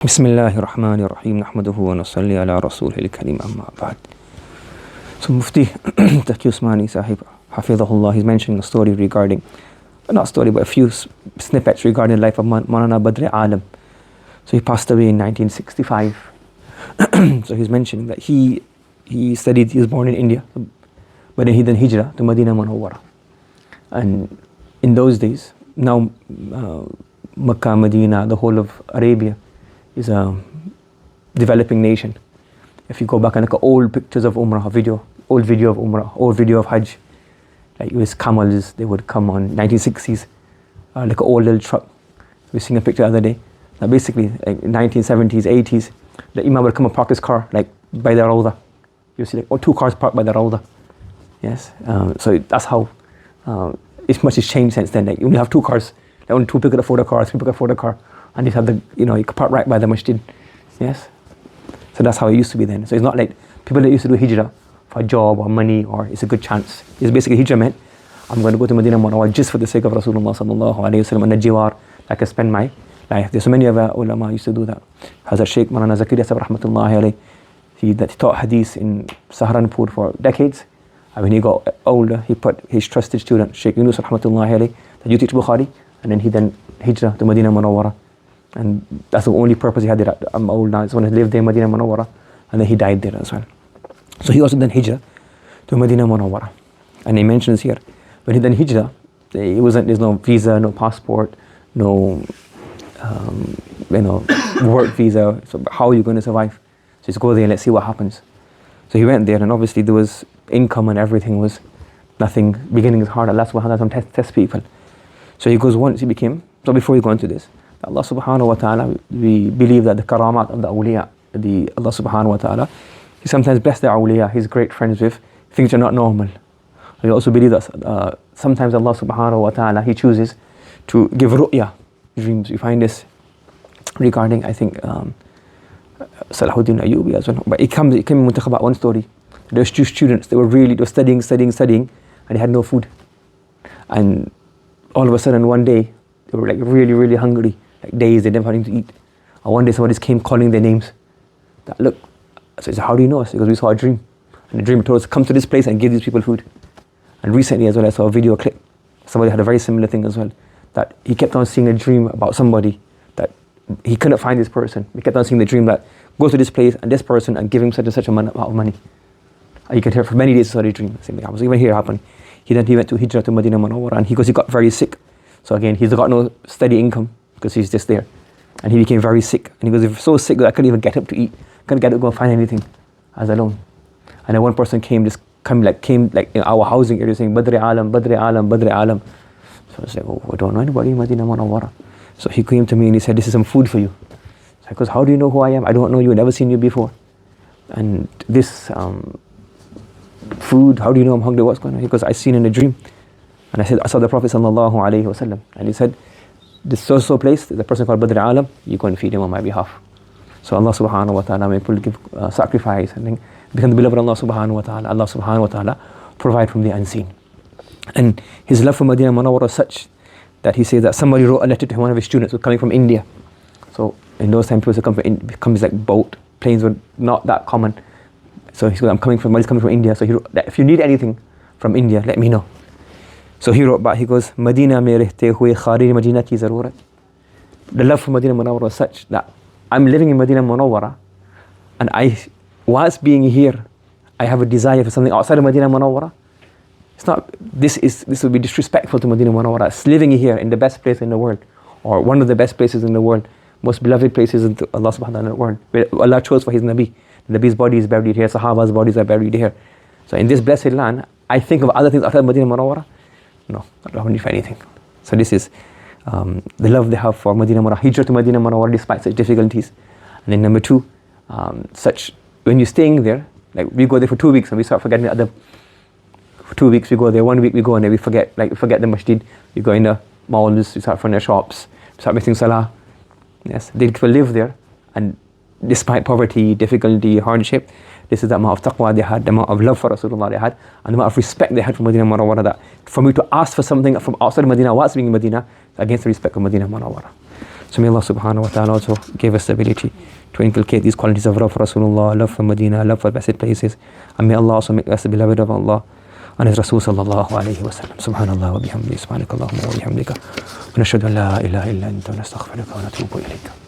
Bismillahir Rahmanir Rahim. Nahmaduhu wa nusalli ala rasulil kareem, amma ba'd. So Mufti Taqi Usmani Sahib, Hafidhahullah, he's mentioning a story regarding, not a story, but a few snippets regarding the life of Mawlana Badre Alam. So he passed away in 1965. So he's mentioning that he studied, he was born in India, but then he did hijrah to Medina Munawwara. And in those days, now Makkah, Medina, the whole of Arabia is a developing nation. If you go back and look at old pictures of Umrah, old video of Umrah, old video of Hajj, like it was camels, they would come on 1960s, like an old little truck. We seen a picture the other day. Now basically, like 1970s, 80s, the Imam would come and park his car like by the Rawda. You see like two cars parked by the Rawda. Yes, so that's how much has changed since then. Like you only have two cars, like only two people could afford a car, three people could afford a car, and you have the, you could park right by the masjid. Yes, so that's how it used to be then. So it's not like people that used to do hijrah for a job or money or it's a good chance. It's basically hijrah meant I'm going to go to Medina Munawwara just for the sake of Rasulullah sallallahu alaihi wasallam and the jiwar. I can spend my life. There's so many of our ulama used to do that. Hazrat Sheikh Mawlana Zakaria Sahib rahmatullahi alayhi, he taught hadith in Saharanpur for decades. And when he got older, he put his trusted student Sheikh Yunus rahmatullahi alayhi that you teach Bukhari, and then he hijrah to Medina Munawwara. And that's the only purpose he had there. I'm old now, so when he lived there in Medina Munawwara, and then he died there as well. So he also done hijrah to Medina Munawwara. And he mentions here, when he done hijrah, there's no visa, no passport, no work visa. So how are you going to survive? So just go there and let's see what happens. So he went there, and obviously there was income and everything was nothing. Beginning is hard. Allah subhanahu wa ta'ala test people. So he goes, once he became, so before we go into this, Allah subhanahu wa ta'ala, we believe that the karamat of the awliya, Allah subhanahu wa ta'ala, he sometimes bless the awliya, he's great friends with, things are not normal. We also believe that sometimes Allah subhanahu wa ta'ala, he chooses to give ru'ya, dreams. We find this regarding, I think, Salahuddin Ayyubi as well. But it came in Muntakhabat, one story. There were two students, they were studying, and they had no food. And all of a sudden one day, they were like really hungry, like days they never had anything to eat. And one day somebody came calling their names. That, look, so he said, how do you know us? Because we saw a dream. And the dream told us, come to this place and give these people food. And recently as well, I saw a video clip. Somebody had a very similar thing as well. That he kept on seeing a dream about somebody that he couldn't find this person. He kept on seeing the dream that go to this place and this person and give him such and such amount of money. And you can hear for many days he saw the dream. Same thing. I was even here happen. He went to hijrah to Medina Munawwara, and he got very sick. So again, he's got no steady income because he's just there. And he became very sick. And he was so sick that I couldn't even get up to eat. Couldn't get up to go and find anything as alone. And then one person came in our housing area saying, Badre Alam, Badre Alam, Badre Alam. So I was like, oh, I don't know anybody in Medina Munawwara. So he came to me and he said, this is some food for you. So I goes, how do you know who I am? I don't know you, I've never seen you before. And this food, how do you know I'm hungry? What's going on? He goes, I seen in a dream. And I said, I saw the Prophet sallallahu alaihi wasallam. And he said, this so place, there's a person called Badr Alam, you go and feed him on my behalf. So Allah subhanahu wa ta'ala may give sacrifice and become the beloved of Allah subhanahu wa ta'ala. Allah subhanahu wa ta'ala provide from the unseen. And his love for Medina Munawwara was such that he says that somebody wrote a letter to one of his students who was coming from India. So in those times, people comes like boat, planes were not that common. So he said, somebody's coming from India. So he wrote that if you need anything from India, let me know. So he wrote back, he goes, Medina mein rehte hue kharij Medina ki zarurat. The love for Medina Munawwara was such that I'm living in Medina Munawwara, and whilst being here, I have a desire for something outside of Medina Munawwara. It's not, this would be disrespectful to Medina Munawwara. It's living here in the best place in the world, or one of the best places in the world, most beloved places in Allah subhanahu wa ta'ala in the world, where Allah chose for his Nabi. The Nabi's body is buried here, Sahaba's bodies are buried here. So in this blessed land, I think of other things outside Medina Munawwara. No, I don't need for anything. So this is the love they have for Medina Munawwara, hijrah to Medina Munawwara despite such difficulties. And then number two, when you're staying there, like we go there for 2 weeks and we start forgetting the other. For 2 weeks we go there, 1 week we go and then we forget the masjid. We go in the malls, we start from their shops, we start missing salah. Yes, they people live there, and despite poverty, difficulty, hardship, this is the amount of taqwa they had, the amount of love for Rasulullah they had, and the amount of respect they had for Medina Munawwara, that for me to ask for something from outside Medina whilst being in Medina, against the respect of Medina Munawwara. So may Allah subhanahu wa ta'ala also give us the ability to inculcate these qualities of love for Rasulullah, love for Medina, love for blessed places. And may Allah also make us the beloved of Allah and His Rasul sallallahu alayhi wa sallam. Subhanallah wa bihamdi, subhanakallahumma wa bihamdika. Wa nashhadu an la ilaha illa anta wa nastaghfiruka wa natubu ilayka.